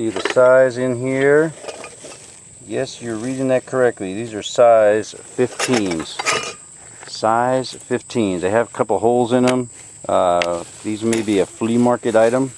See the size in here. Yes, you're reading that correctly. These are size 15s. Size 15s. They have a couple holes in them. These may be a flea market item.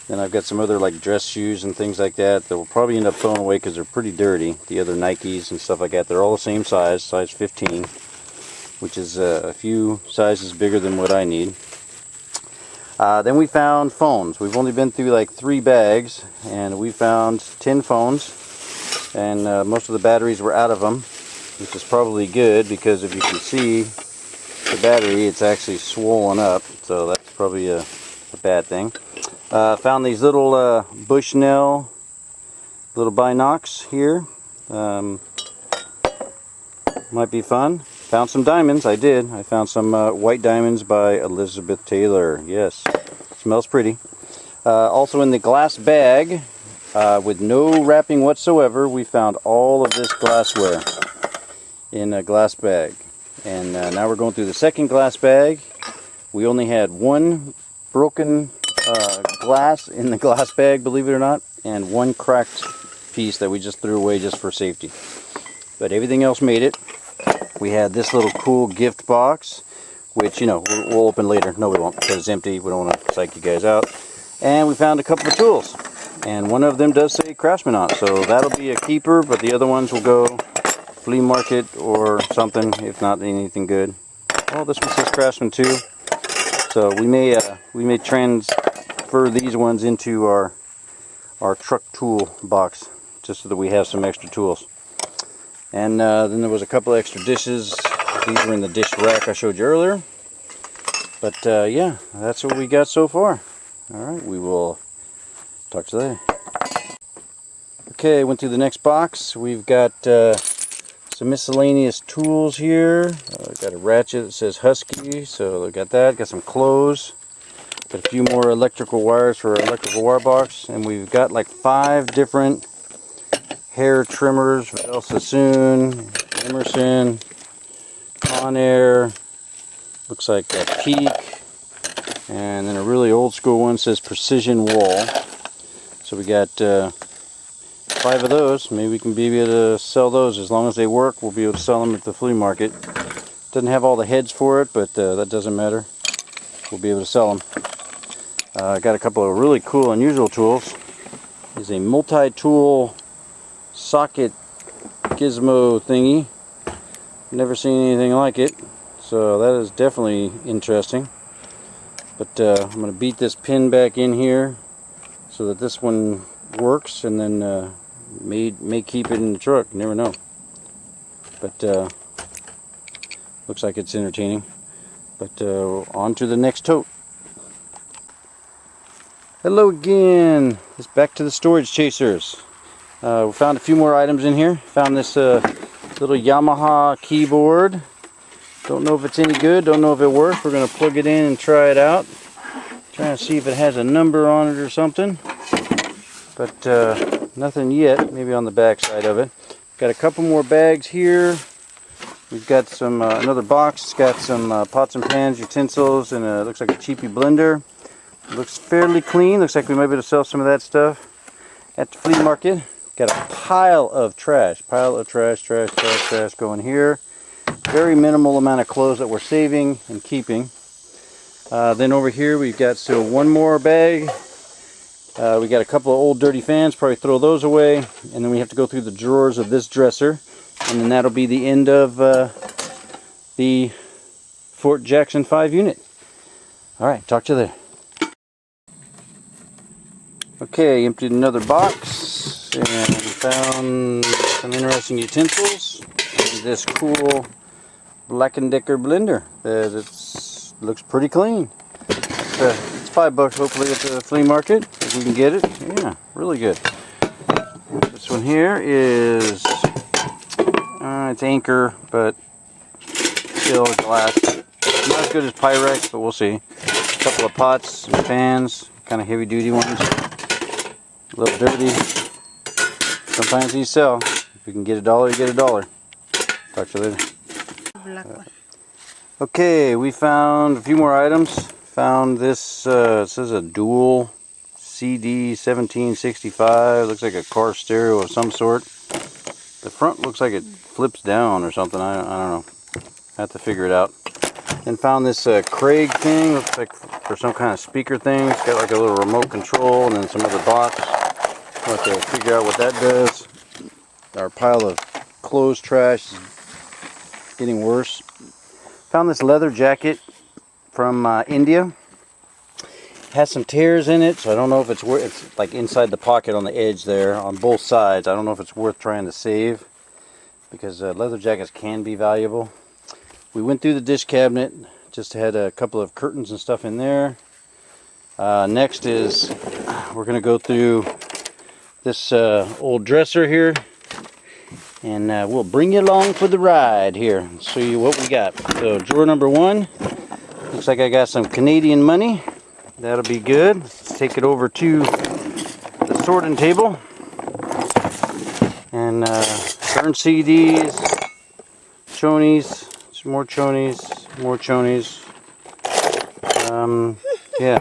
Then I've got some other like dress shoes and things like that that will probably end up throwing away because they're pretty dirty. The other Nikes and stuff like that, they're all the same size, size 15, which is a few sizes bigger than what I need. Then we found phones. We've only been through like 3 bags, and we found 10 phones, and most of the batteries were out of them, which is probably good because if you can see the battery, it's actually swollen up, so that's probably a bad thing. Found these little Bushnell little binocs here. Might be fun. Found some diamonds. I did. I found some white diamonds by Elizabeth Taylor. Yes, smells pretty. Also in the glass bag, with no wrapping whatsoever, we found all of this glassware in a glass bag. And now we're going through the second glass bag. We only had one broken glass in the glass bag, believe it or not, and one cracked piece that we just threw away just for safety. But everything else made it. We had this little cool gift box, which, you know, we'll open later. No, we won't, because it's empty. We don't want to psych you guys out. And we found a couple of tools, and one of them does say Craftsman on it, so that'll be a keeper, but the other ones will go flea market or something, if not anything good. Well, this one says Craftsman too, so we may transfer these ones into our truck tool box, just so that we have some extra tools. And then there was a couple extra dishes. These were in the dish rack I showed you earlier. But yeah, that's what we got so far. Alright, we will talk to you later. Okay, went through the next box. We've got some miscellaneous tools here. Got a ratchet that says Husky, so I got that. Got some clothes. Got a few more electrical wires for our electrical wire box. And we've got like 5 different hair trimmers, Val Sassoon, Emerson, Conair, looks like a Peak, and then a really old school one says Precision Wool. So we got 5 of those. Maybe we can be able to sell those. As long as they work, we'll be able to sell them at the flea market. Doesn't have all the heads for it, but that doesn't matter. We'll be able to sell them. Got a couple of really cool, unusual tools. There's a multi-tool socket gizmo thingy. Never seen anything like it, so that is definitely interesting. But I'm going to beat this pin back in here so that this one works, and then may keep it in the truck. You never know. But looks like it's entertaining. But on to the next tote. Hello again. It's back to the storage chasers. We found a few more items in here. Found this little Yamaha keyboard. Don't know if it's any good. Don't know if it works. We're going to plug it in and try it out. Trying to see if it has a number on it or something. But nothing yet. Maybe on the back side of it. Got a couple more bags here. We've got some another box. It's got some pots and pans, utensils, and looks like a cheapy blender. Looks fairly clean. Looks like we might be able to sell some of that stuff at the flea market. Got a pile of trash. Trash going here. Very minimal amount of clothes that we're saving and keeping. Then over here we've got still one more bag. We got a couple of old dirty fans. Probably throw those away. And then we have to go through the drawers of this dresser. And then that'll be the end of the Fort Jackson 5 unit. Alright, talk to you there. Okay, emptied another box and found some interesting utensils and this cool Black & Decker blender that looks pretty clean. It's $5 hopefully at the flea market if we can get it. Yeah, really good. This one here is it's Anchor, but still glass. Not as good as Pyrex, but we'll see. A couple of pots and pans, kind of heavy duty ones. A little dirty. Sometimes these sell. If you can get $1, you get $1. Talk to you later. Okay, we found a few more items. Found this, it says a dual CD1765. Looks like a car stereo of some sort. The front looks like it flips down or something. I don't know. I have to figure it out. And found this Craig thing. Looks like for some kind of speaker thing. It's got like a little remote control and then some other box. I'll have to figure out what that does. Our pile of clothes trash is getting worse. Found this leather jacket from India. Has some tears in it, so I don't know if it's worth. It's like inside the pocket on the edge there on both sides. I don't know if it's worth trying to save because leather jackets can be valuable. We went through the dish cabinet, just had a couple of curtains and stuff in there. Next is we're going to go through this old dresser here, and we'll bring you along for the ride here and show you what we got. So drawer number 1, looks like I got some Canadian money. That'll be good. Let's take it over to the sorting table. And burnt CDs, chonies, some more chonies, more chonies. Yeah.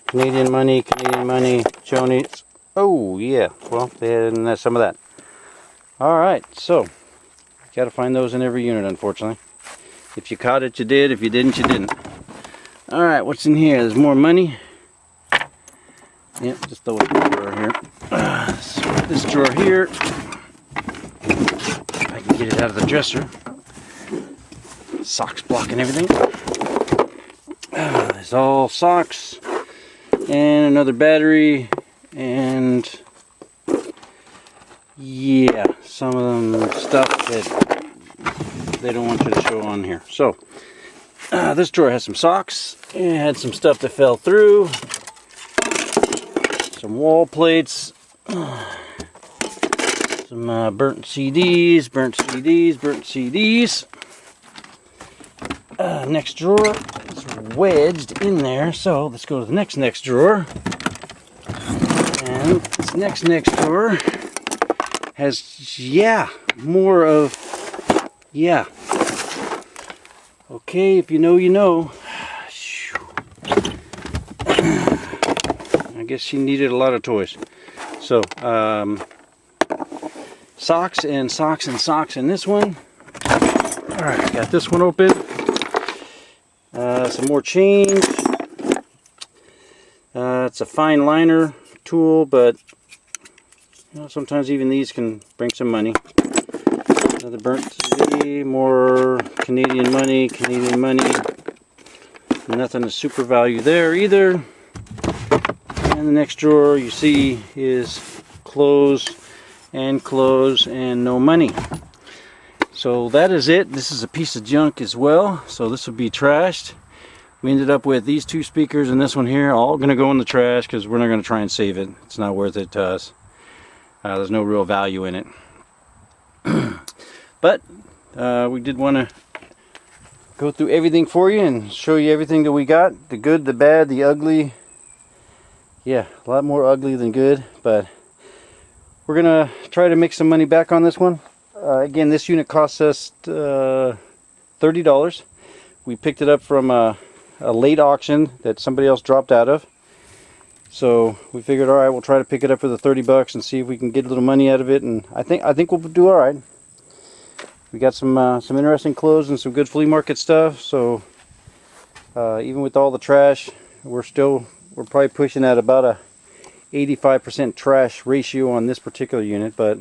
Canadian money, chonies. Oh, yeah. Well, they had some of that. Alright, so gotta find those in every unit, unfortunately. If you caught it, you did. If you didn't, you didn't. Alright, what's in here? There's more money. Yep, just throw it in the drawer here. This drawer here, if I can get it out of the dresser. Socks blocking everything. There's all socks. And another battery. And yeah, some of them stuff that they don't want you to show on here. So, this drawer has some socks. It had some stuff that fell through. Some wall plates. Some burnt CDs. Next drawer is wedged in there. So let's go to the next drawer. And this next drawer has, more of, Okay, if you know, you know. I guess she needed a lot of toys. So, socks and socks and socks in this one. Alright, got this one open. Some more change. It's a fine liner tool, but sometimes even these can bring some money. Another burnt CD, more Canadian money. Nothing of super value there either. And the next drawer you see is clothes and no money. So that is it. This is a piece of junk as well, so this will be trashed. We ended up with these 2 speakers and this one here, all going to go in the trash because we're not going to try and save it. It's not worth it to us. There's no real value in it. But we did want to go through everything for you and show you everything that we got. The good, the bad, the ugly. Yeah, a lot more ugly than good, but we're going to try to make some money back on this one. Again, this unit cost us $30. We picked it up from a late auction that somebody else dropped out of. So we figured, all right, we'll try to pick it up for the $30 and see if we can get a little money out of it. And I think we'll do all right. We got some interesting clothes and some good flea market stuff. So even with all the trash, we're probably pushing at about a 85% trash ratio on this particular unit. But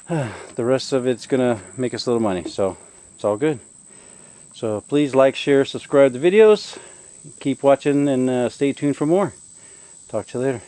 the rest of it's gonna make us a little money, so it's all good. So please like, share, subscribe to the videos. Keep watching and stay tuned for more. Talk to you later.